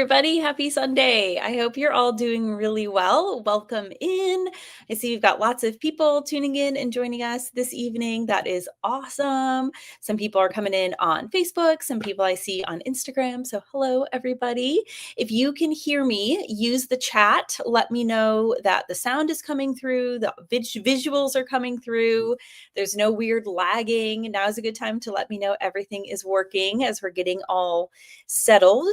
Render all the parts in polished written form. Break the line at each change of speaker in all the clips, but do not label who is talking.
everybody. Happy Sunday. I hope you're all doing really well. Welcome in. I see we've got lots of people tuning in and joining us this evening. That is awesome. Some people are coming in on Facebook, some people I see on Instagram. So, hello, everybody. If you can hear me, use the chat. Let me know that the sound is coming through, the visuals are coming through. There's no weird lagging. Now is a good time to let me know everything is working as we're getting all settled.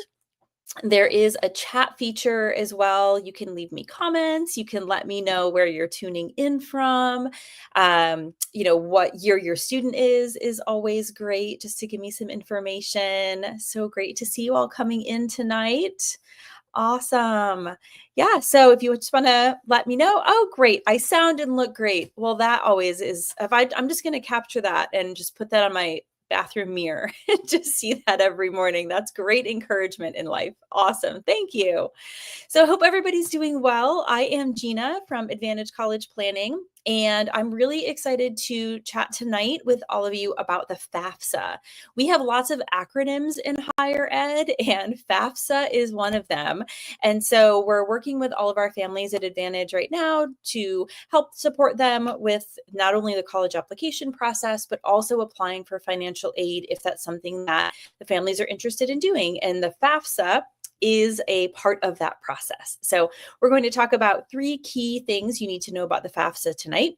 There is a chat feature as well. You can leave me comments. You can let me know where you're tuning in from. What year your student is always great just to give me some information. So great to see you all coming in tonight. Awesome. Yeah. So if you just want to let me know, oh, great. I sound and look great. Well, that always is. I'm just going to capture that and just put that on my bathroom mirror and just see that every morning. That's great encouragement in life. Awesome. Thank you. So I hope everybody's doing well. I am Gina from Advantage College Planning, and I'm really excited to chat tonight with all of you about the FAFSA. We have lots of acronyms in higher ed, and FAFSA is one of them. And so we're working with all of our families at Advantage right now to help support them with not only the college application process, but also applying for financial aid if that's something that the families are interested in doing. And the FAFSA is a part of that process. So we're going to talk about 3 key things you need to know about the FAFSA tonight,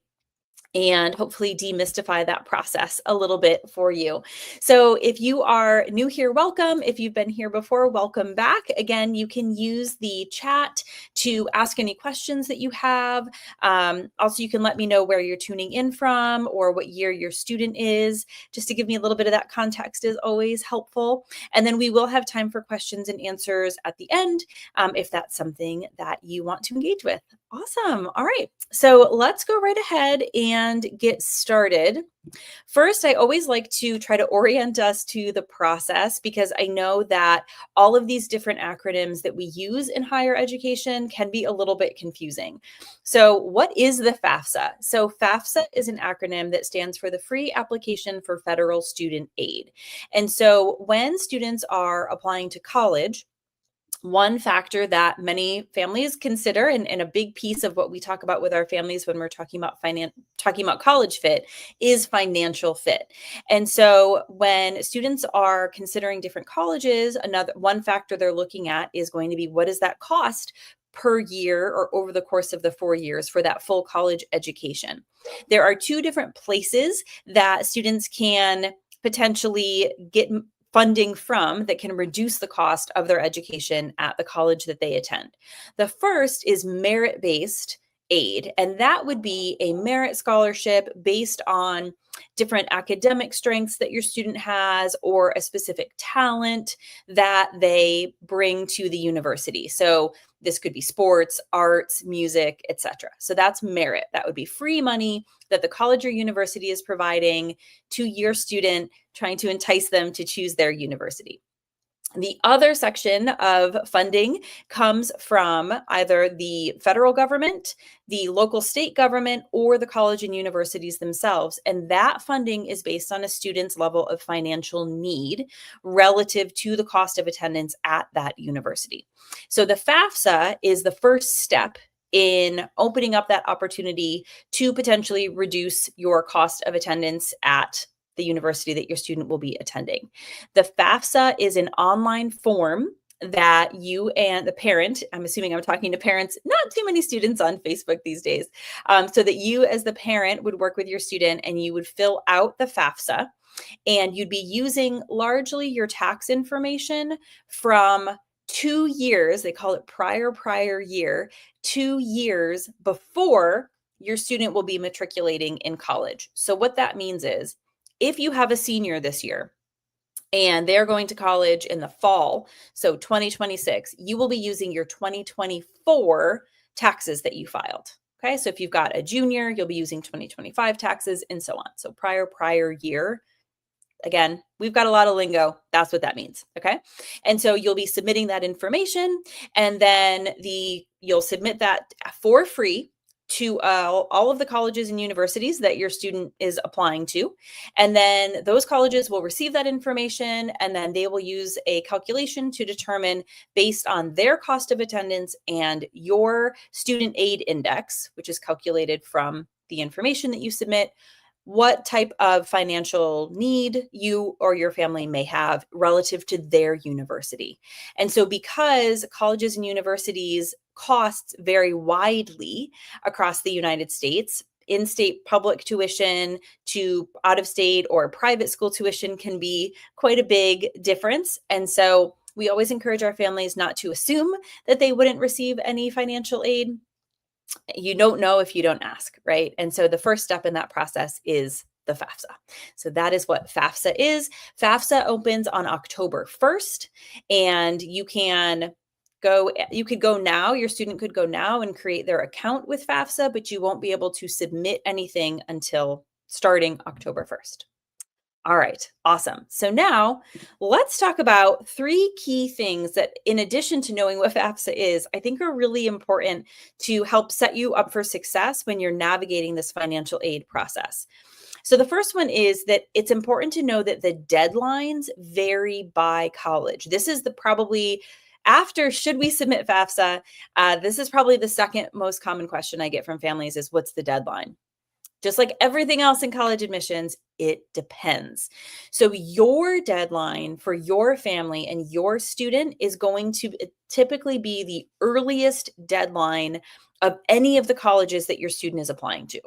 and hopefully demystify that process a little bit for you. So if you are new here, welcome. If you've been here before, welcome back. Again, you can use the chat to ask any questions that you have. Also, you can let me know where you're tuning in from or what year your student is, just to give me a little bit of that context is always helpful. And then we will have time for questions and answers at the end if that's something that you want to engage with. Awesome. All right. So let's go right ahead and get started. First, I always like to try to orient us to the process because I know that all of these different acronyms that we use in higher education can be a little bit confusing. So what is the FAFSA? So FAFSA is an acronym that stands for the Free Application for Federal Student Aid. And so when students are applying to college, one factor that many families consider, and a big piece of what we talk about with our families when we're talking about college fit, is financial fit. And so when students are considering different colleges, one factor they're looking at is going to be, what does that cost per year or over the course of the 4 years for that full college education? There are 2 different places that students can potentially get funding from that can reduce the cost of their education at the college that they attend. The first is merit-based aid, and that would be a merit scholarship based on different academic strengths that your student has or a specific talent that they bring to the university. So this could be sports, arts, music, etc. So that's merit. That would be free money that the college or university is providing to your student, trying to entice them to choose their university. The other section of funding comes from either the federal government, the local state government, or the college and universities themselves. And that funding is based on a student's level of financial need relative to the cost of attendance at that university. So the FAFSA is the first step in opening up that opportunity to potentially reduce your cost of attendance at the university that your student will be attending. The FAFSA is an online form that you and the parent, I'm assuming I'm talking to parents, not too many students on Facebook these days, so that you as the parent would work with your student and you would fill out the FAFSA, and you'd be using largely your tax information from 2 years, they call it prior year, 2 years before your student will be matriculating in college. So what that means is, if you have a senior this year and they're going to college in the fall, so 2026, you will be using your 2024 taxes that you filed. Okay, so if you've got a junior, you'll be using 2025 taxes and so on. So prior year. Again, we've got a lot of lingo. That's what that means. Okay. And so you'll be submitting that information, and then you'll submit that for free to all of the colleges and universities that your student is applying to. And then those colleges will receive that information, and then they will use a calculation to determine, based on their cost of attendance and your student aid index, which is calculated from the information that you submit, what type of financial need you or your family may have relative to their university. And so, because colleges and universities costs vary widely across the United States, in-state public tuition to out-of-state or private school tuition can be quite a big difference. And so we always encourage our families not to assume that they wouldn't receive any financial aid. You don't know if you don't ask, right? And so the first step in that process is the FAFSA. So that is what FAFSA is. FAFSA opens on October 1st, and you could go now, your student could go now and create their account with FAFSA, but you won't be able to submit anything until starting October 1st. All right, awesome. So now let's talk about three key things that, in addition to knowing what FAFSA is, I think are really important to help set you up for success when you're navigating this financial aid process. So the first one is that it's important to know that the deadlines vary by college. This is probably after, should we submit FAFSA? This is probably the second most common question I get from families is, what's the deadline? Just like everything else in college admissions, it depends. So your deadline for your family and your student is going to typically be the earliest deadline of any of the colleges that your student is applying to.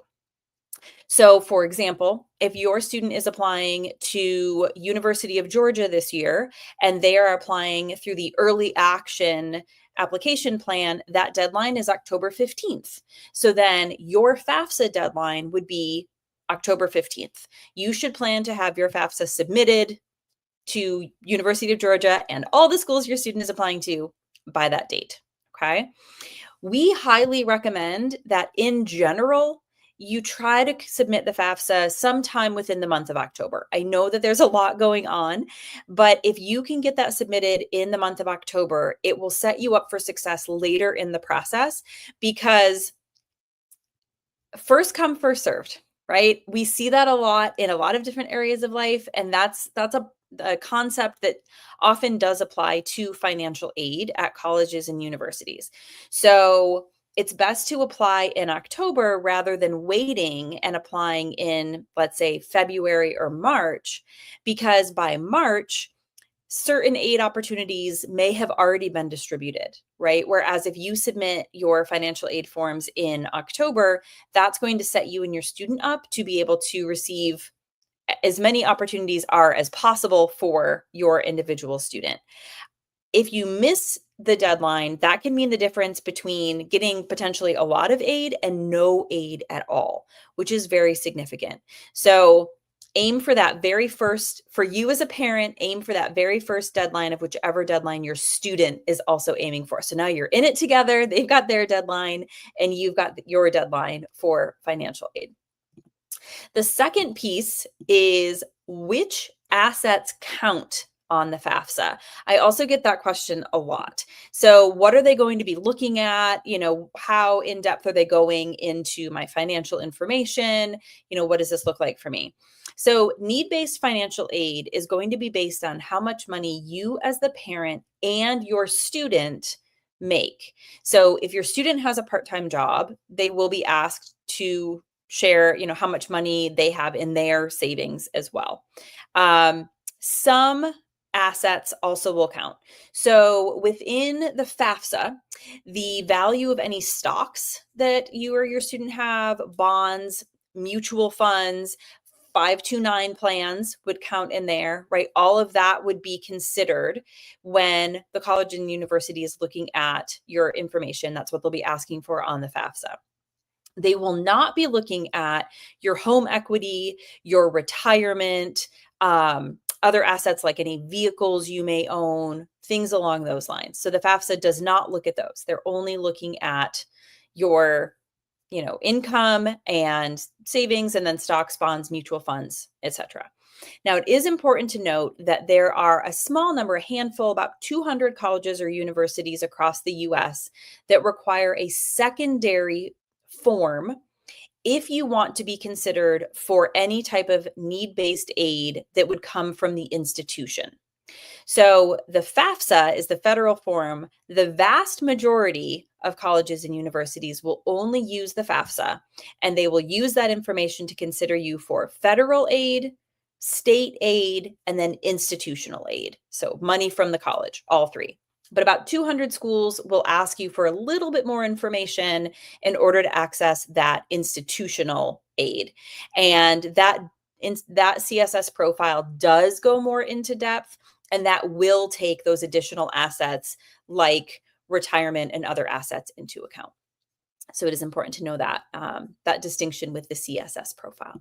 So, for example, if your student is applying to University of Georgia this year and they are applying through the early action application plan, that deadline is October 15th. So then your FAFSA deadline would be October 15th. You should plan to have your FAFSA submitted to University of Georgia and all the schools your student is applying to by that date. Okay. We highly recommend that in general, you try to submit the FAFSA sometime within the month of October. I know that there's a lot going on, but if you can get that submitted in the month of October, it will set you up for success later in the process, because first come, first served, right? We see that a lot in a lot of different areas of life, and that's a concept that often does apply to financial aid at colleges and universities. So it's best to apply in October rather than waiting and applying in, let's say, February or March, because by March, certain aid opportunities may have already been distributed, right? Whereas if you submit your financial aid forms in October, that's going to set you and your student up to be able to receive as many opportunities as possible for your individual student. If you miss the deadline, that can mean the difference between getting potentially a lot of aid and no aid at all, which is very significant. So aim for that very first, for you as a parent, aim for that very first deadline of whichever deadline your student is also aiming for. So now you're in it together. They've got their deadline and you've got your deadline for financial aid. The second piece is, which assets count on the FAFSA? I also get that question a lot. So what are they going to be looking at? How in depth are they going into my financial information? What does this look like for me? So need-based financial aid is going to be based on how much money you as the parent and your student make. So if your student has a part-time job, they will be asked to share, how much money they have in their savings as well. Some assets also will count. So within the FAFSA, the value of any stocks that you or your student have, bonds, mutual funds, 529 plans would count in there, right? All of that would be considered when the college and university is looking at your information. That's what they'll be asking for on the FAFSA. They will not be looking at your home equity, your retirement, other assets like any vehicles you may own, things along those lines. So the FAFSA does not look at those. They're only looking at your, income and savings, and then stocks, bonds, mutual funds, etc. Now, it is important to note that there are a small number, a handful, about 200 colleges or universities across the US that require a secondary form if you want to be considered for any type of need-based aid that would come from the institution. So the FAFSA is the federal form. The vast majority of colleges and universities will only use the FAFSA, and they will use that information to consider you for federal aid, state aid, and then institutional aid. So money from the college, all three. But about 200 schools will ask you for a little bit more information in order to access that institutional aid. And that CSS profile does go more into depth, and that will take those additional assets like retirement and other assets into account. So it is important to know that that distinction with the CSS profile.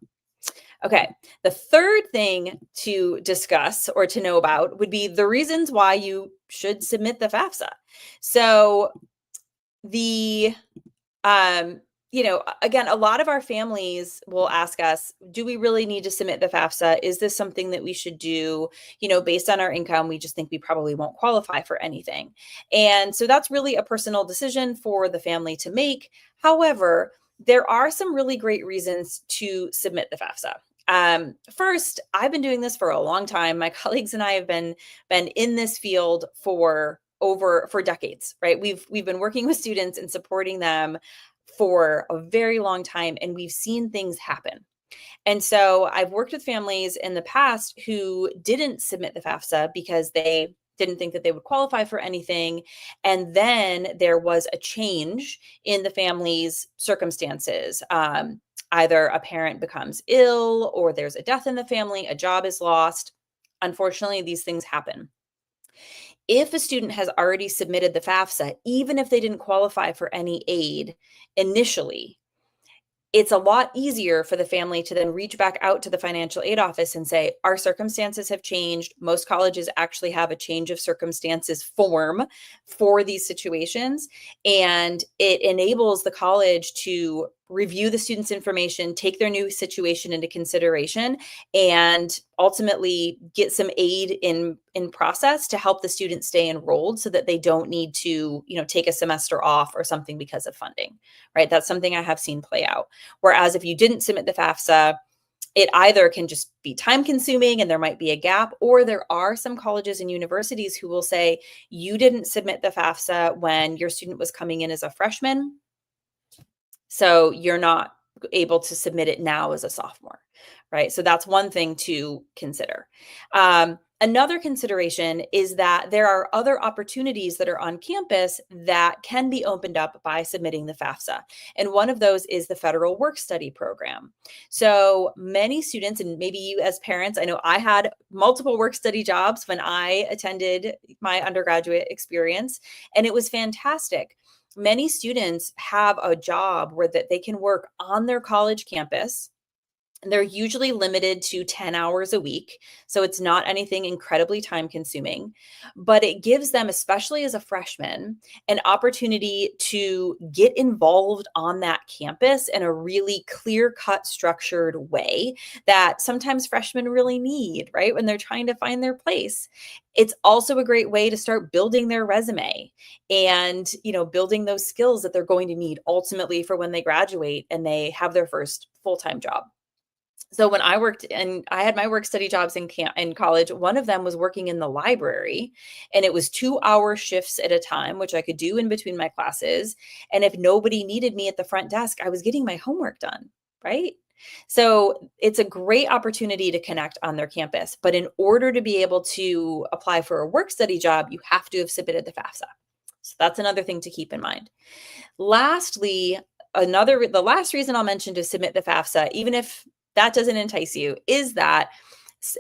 Okay, the third thing to discuss or to know about would be the reasons why you should submit the FAFSA. So the again, a lot of our families will ask us, do we really need to submit the FAFSA? Is this something that we should do? Based on our income, we just think we probably won't qualify for anything. And so that's really a personal decision for the family to make. However, there are some really great reasons to submit the FAFSA. First, I've been doing this for a long time. My colleagues and I have been in this field for decades, right? We've been working with students and supporting them for a very long time, and we've seen things happen. And so I've worked with families in the past who didn't submit the FAFSA because they didn't think that they would qualify for anything. And then there was a change in the family's circumstances. Either a parent becomes ill, or there's a death in the family, a job is lost. Unfortunately, these things happen. If a student has already submitted the FAFSA, even if they didn't qualify for any aid initially, it's a lot easier for the family to then reach back out to the financial aid office and say, our circumstances have changed. Most colleges actually have a change of circumstances form for these situations. And it enables the college to review the student's information, take their new situation into consideration, and ultimately get some aid in process to help the student stay enrolled so that they don't need to, take a semester off or something because of funding, right? That's something I have seen play out. Whereas if you didn't submit the FAFSA, it either can just be time consuming and there might be a gap, or there are some colleges and universities who will say, you didn't submit the FAFSA when your student was coming in as a freshman, so you're not able to submit it now as a sophomore, right? So that's one thing to consider. Another consideration is that there are other opportunities that are on campus that can be opened up by submitting the FAFSA. And one of those is the federal work-study program. So many students, and maybe you as parents, I know I had multiple work-study jobs when I attended my undergraduate experience, and it was fantastic. Many students have a job where that they can work on their college campus. They're usually limited to 10 hours a week, so it's not anything incredibly time consuming, but it gives them, especially as a freshman, an opportunity to get involved on that campus in a really clear-cut, structured way that sometimes freshmen really need, right, when they're trying to find their place. It's also a great way to start building their resume and, building those skills that they're going to need ultimately for when they graduate and they have their first full-time job. So when I worked and I had my work study jobs in college, one of them was working in the library, and it was 2-hour shifts at a time, which I could do in between my classes. And if nobody needed me at the front desk, I was getting my homework done, right? So it's a great opportunity to connect on their campus. But in order to be able to apply for a work study job, you have to have submitted the FAFSA. So that's another thing to keep in mind. Lastly, the last reason I'll mention to submit the FAFSA, even if that doesn't entice you, is that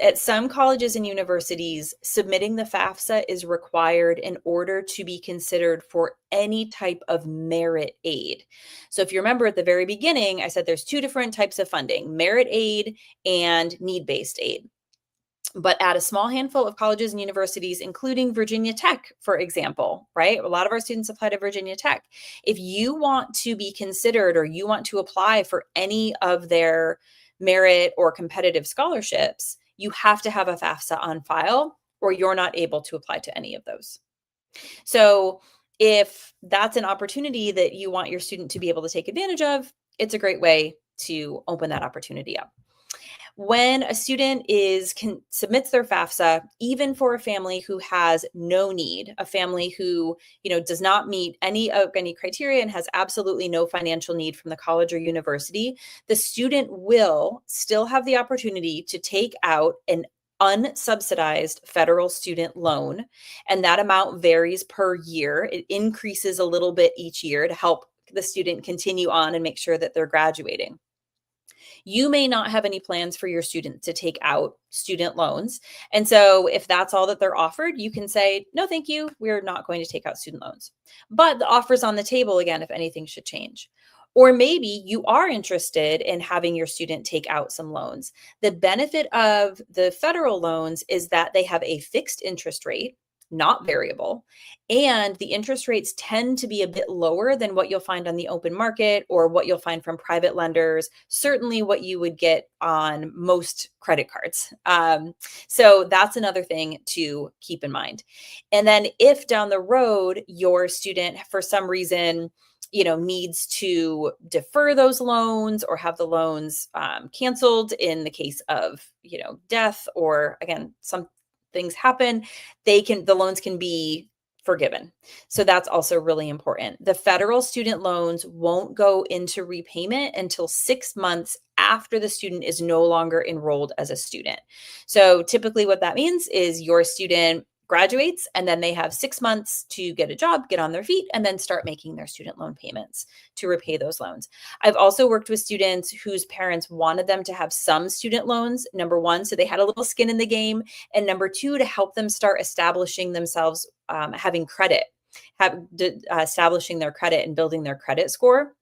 at some colleges and universities, submitting the FAFSA is required in order to be considered for any type of merit aid. So if you remember at the very beginning, I said there's two different types of funding: merit aid and need-based aid. But at a small handful of colleges and universities, including Virginia Tech, for example, right? A lot of our students apply to Virginia Tech. If you want to be considered or you want to apply for any of their merit or competitive scholarships, you have to have a FAFSA on file, or you're not able to apply to any of those. So if that's an opportunity that you want your student to be able to take advantage of, it's a great way to open that opportunity up. When a student submits their FAFSA, even for a family who has no need, a family who, does not meet any criteria and has absolutely no financial need from the college or university, the student will still have the opportunity to take out an unsubsidized federal student loan. And that amount varies per year. It increases a little bit each year to help the student continue on and make sure that they're graduating. You may not have any plans for your student to take out student loans. And so if that's all that they're offered, you can say, no, thank you. We're not going to take out student loans. But the offer's on the table again, if anything should change. Or maybe you are interested in having your student take out some loans. The benefit of the federal loans is that they have a fixed interest rate, not variable. And the interest rates tend to be a bit lower than what you'll find on the open market or what you'll find from private lenders, certainly what you would get on most credit cards. So that's another thing to keep in mind. And then if down the road your student, for some reason, needs to defer those loans or have the loans canceled in the case of, death, or again, some things happen, the loans can be forgiven. So that's also really important. The federal student loans won't go into repayment until 6 months after the student is no longer enrolled as a student. So typically what that means is your student graduates and then they have 6 months to get a job, get on their feet, and then start making their student loan payments to repay those loans. I've also worked with students whose parents wanted them to have some student loans, number one, so they had a little skin in the game, and number two, to help them start establishing themselves, having credit, establishing their credit and building their credit score.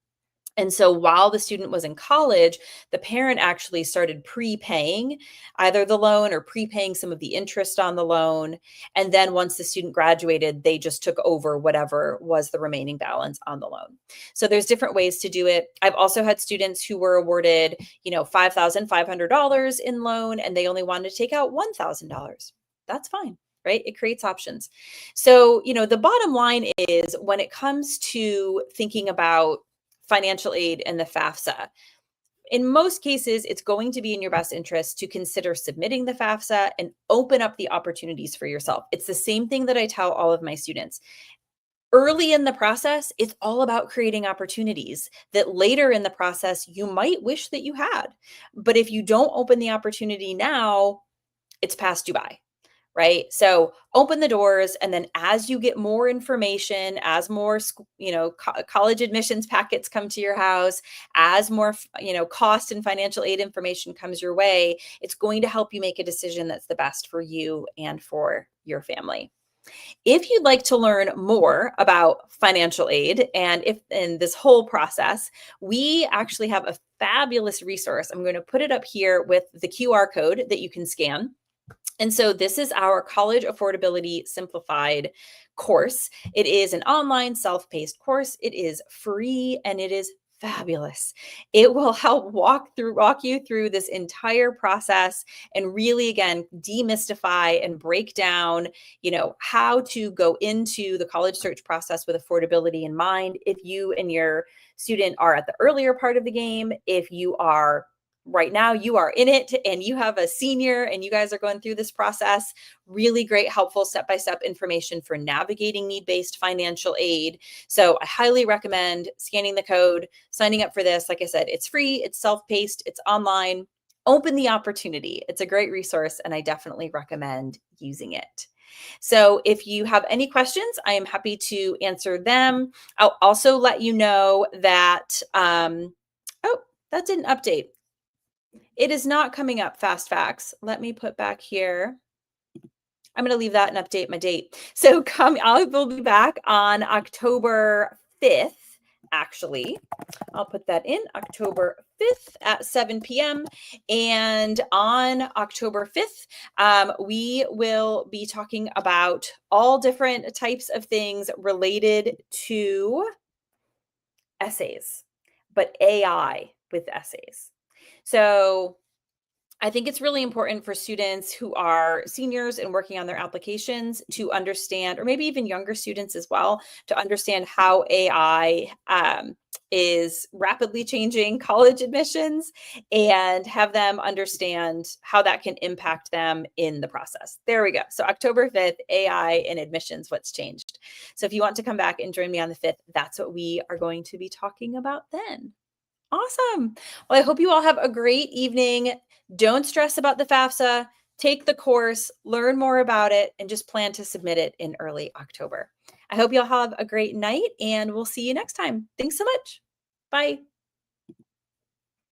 And so while the student was in college, the parent actually started prepaying either the loan or prepaying some of the interest on the loan. And then once the student graduated, they just took over whatever was the remaining balance on the loan. So there's different ways to do it. I've also had students who were awarded, $5,500 in loan, and they only wanted to take out $1,000. That's fine. Right? It creates options. So, the bottom line is when it comes to thinking about financial aid and the FAFSA, in most cases, it's going to be in your best interest to consider submitting the FAFSA and open up the opportunities for yourself. It's the same thing that I tell all of my students. Early in the process, it's all about creating opportunities that later in the process, you might wish that you had. But if you don't open the opportunity now, it's passed you by. Right? So open the doors. And then as you get more information, as more, college admissions packets come to your house, as more, cost and financial aid information comes your way, it's going to help you make a decision that's the best for you and for your family. If you'd like to learn more about financial aid and in this whole process, we actually have a fabulous resource. I'm going to put it up here with the QR code that you can scan. And so this is our College Affordability Simplified course. It is an online self-paced course. It is free and it is fabulous. It will help walk you through this entire process and really, again, demystify and break down, how to go into the college search process with affordability in mind. If you and your student are at the earlier part of the game, if you are right now, you are in it and you have a senior and you guys are going through this process, really great, helpful step-by-step information for navigating need-based financial aid. So I highly recommend scanning the code, signing up for this. Like I said, it's free, it's self-paced, it's online. Open the opportunity. It's a great resource and I definitely recommend using it. So if you have any questions, I am happy to answer them. I'll also let you know that, that didn't update. It is not coming up fast facts. Let me put back here. I'm going to leave that and update my date. So I will be back on October 5th, actually. I'll put that in October 5th at 7 p.m. And on October 5th, we will be talking about all different types of things related to essays, but AI with essays. So I think it's really important for students who are seniors and working on their applications to understand, or maybe even younger students as well, to understand how AI is rapidly changing college admissions and have them understand how that can impact them in the process. There we go. So, October 5th, AI and admissions, what's changed. So, if you want to come back and join me on the 5th, that's what we are going to be talking about then. Awesome. Well, I hope you all have a great evening. Don't stress about the FAFSA. Take the course, learn more about it, and just plan to submit it in early October. I hope you'll have a great night, and we'll see you next time. Thanks so much. Bye.